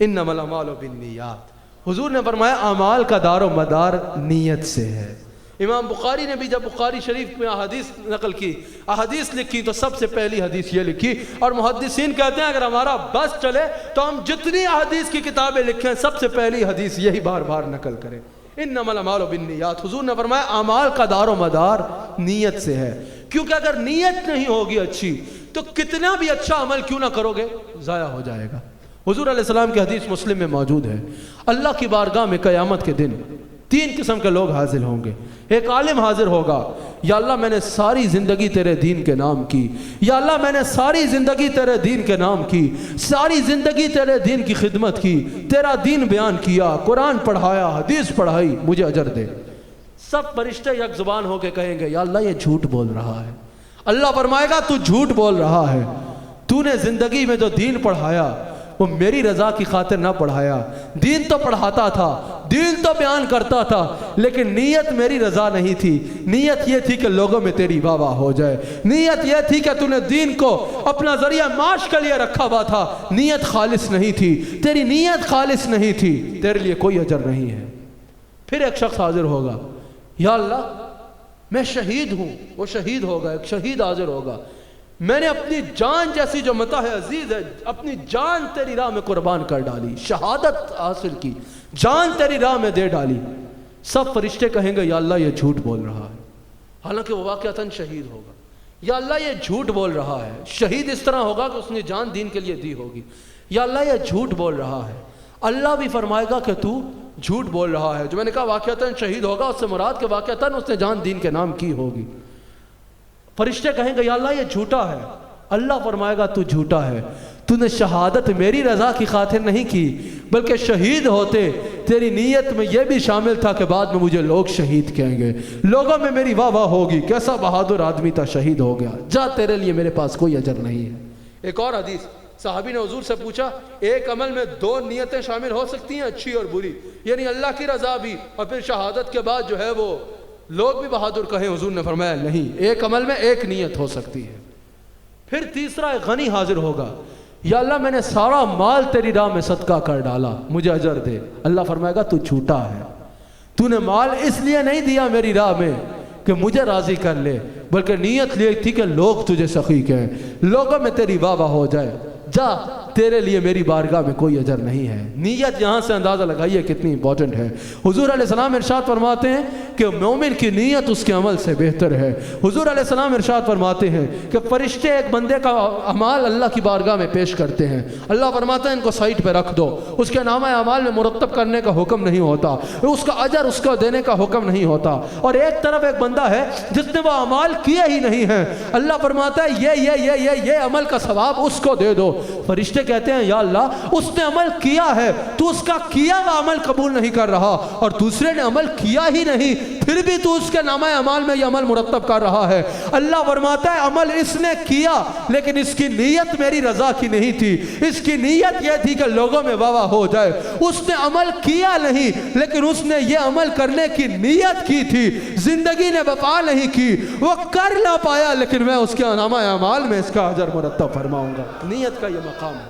इन्नमल अमालु बिन्नियात। हुजूर ने फरमाया अमाल का दारो मदार नीयत से है। इमाम बुखारी ने भी जब बुखारी शरीफ में अहादीस नकल की, अहादीस लिखी, तो सबसे पहली हदीस ये लिखी। और मुहद्दिसीन कहते हैं अगर हमारा बस चले तो हम जितनी अहादीस की किताबें लिखें सबसे पहली हदीस यही बार बार नकल करें, इन्नमल अमालु बिन्नियात। हुजूर ने फरमाया अमाल का दारो मदार नीयत से है, क्योंकि अगर नीयत नहीं होगी अच्छी तो कितना भी अच्छा अमल क्यों ना करोगे ज़ाया हो जाएगा। हुजूर अलैहिस्सलाम की हदीस मुस्लिम में मौजूद है, अल्लाह की बारगाह में क़यामत के दिन तीन किस्म के लोग हाजिर होंगे। एक आलिम हाजिर होगा, या अल्लाह मैंने सारी ज़िंदगी तेरे दीन के नाम की, या अल्लाह मैंने सारी ज़िंदगी तेरे दीन के नाम की, सारी ज़िंदगी तेरे दीन की खिदमत की, तेरा दीन बयान किया, कुरान पढ़ाया, हदीस पढ़ाई, मुझे अजर दे। सब फरिश्ते एक ज़ुबान होकर कहेंगे या अल्लाह ये झूठ बोल रहा है। अल्लाह फरमाएगा तू झूठ बोल रहा है, तूने ज़िंदगी में जो दीन पढ़ाया वो मेरी रज़ा की खातिर ना पढ़ाया। दीन तो पढ़ाता था, दीन तो बयान करता था, लेकिन नीयत मेरी रज़ा नहीं थी। नीयत ये थी कि लोगों में तेरी वाह वाह हो जाए। नीयत ये थी कि तूने दीन को अपना ज़रिया माश के लिए रखा हुआ था। नीयत खालिस नहीं थी, तेरी नीयत खालिस नहीं थी, तेरे लिए कोई अजर नहीं है। फिर एक शख्स हाजिर होगा, या अल्लाह मैं शहीद हूँ। वो शहीद होगा, एक शहीद हाजिर होगा, मैंने अपनी जान जैसी जो मता है अजीज है, अपनी जान तेरी राह में कुर्बान कर डाली, शहादत हासिल की, जान तेरी राह में दे डाली। सब फरिश्ते कहेंगे या अल्लाह ये झूठ बोल रहा है, हालांकि वो वाक़अतन शहीद होगा। या अल्लाह ये झूठ बोल रहा है। शहीद इस तरह होगा कि उसने जान दीन के लिए दी होगी। या अल्लाह ये झूठ बोल रहा है। अल्लाह भी फरमाएगा कि तू झूठ बोल रहा है। जो मैंने कहा वाक़अतन शहीद होगा, उससे मुराद के वाक़अतन उसने जान दीन के नाम की होगी। फरिश्ते कहेंगे या अल्लाह ये झूठा है। अल्लाह फरमाएगा तू झूठा है, तूने शहादत मेरी रज़ा की खातिर नहीं की, बल्कि शहीद होते तेरी नीयत में यह भी शामिल था कि बाद में मुझे लोग शहीद कहेंगे, लोगों में मेरी वाह वाह होगी, कैसा बहादुर आदमी था, शहीद हो गया, जा तेरे लिए मेरे पास कोई अजर नहीं है। एक और हदीस, साहबी ने हुजूर से पूछा एक अमल में दो नीयतें शामिल हो सकती हैं, अच्छी और बुरी, यानी अल्लाह की रज़ा भी और फिर शहादत के बाद जो है वो लोग भी बहादुर कहें। हुजूर ने फरमाया नहीं, एक अमल में एक नीयत हो सकती है। फिर तीसरा एक गनी हाजिर होगा, या अल्लाह मैंने सारा माल तेरी राह में सदका कर डाला, मुझे अजर दे। अल्लाह फरमाएगा तू झूठा है, तूने माल इसलिए नहीं दिया मेरी राह में कि मुझे राजी कर ले, बल्कि नीयत लिए थी कि लोग तुझे सखी कहें, लोगों में तेरी वाह वाह हो जाए, जा तेरे लिए मेरी बारगाह में कोई अजर नहीं है। नीयत यहाँ से अंदाज़ा लगाइए कितनी इंपॉर्टेंट है। हुजूर अलैहिस्सलाम इरशाद फरमाते हैं कि मोमिन की नीयत उसके अमल से बेहतर है। हुजूर अलैहिस्सलाम इरशाद फरमाते हैं कि फरिश्ते एक बंदे का अमाल अल्लाह की बारगाह में पेश करते हैं। अल्लाह फरमाता है इनको साइड पर रख दो, उसके नामा अमाल में मुरत्तब करने का हुक्म नहीं होता, उसका अजर उसको देने का हुक्म नहीं होता। और एक तरफ एक बंदा है जिसने वह अमाल किए ही नहीं है, अल्लाह फरमाता है ये अमल का सवाब उसको दे दो। फरिश्ते कहते हैं या अल्लाह उसने अमल किया है, तू उसका किया हुआ अमल कबूल नहीं कर रहा, और दूसरे ने अमल किया ही नहीं फिर भी तू उसके नामा अमाल में यह अमल मुरत्तब कर रहा है। अल्लाह फरमाता है अमल इसने किया लेकिन इसकी नीयत मेरी रजा की नहीं थी, इसकी नीयत यह थी कि लोगों में वाह वाह हो जाए। उसने अमल किया नहीं लेकिन उसने ये अमल करने की नीयत की थी, जिंदगी ने वफा नहीं की, वो कर ना पाया, लेकिन मैं उसके नामा अमाल में इसका अजर मुरत्तब फरमाऊंगा। नीयत का ये मकाम है।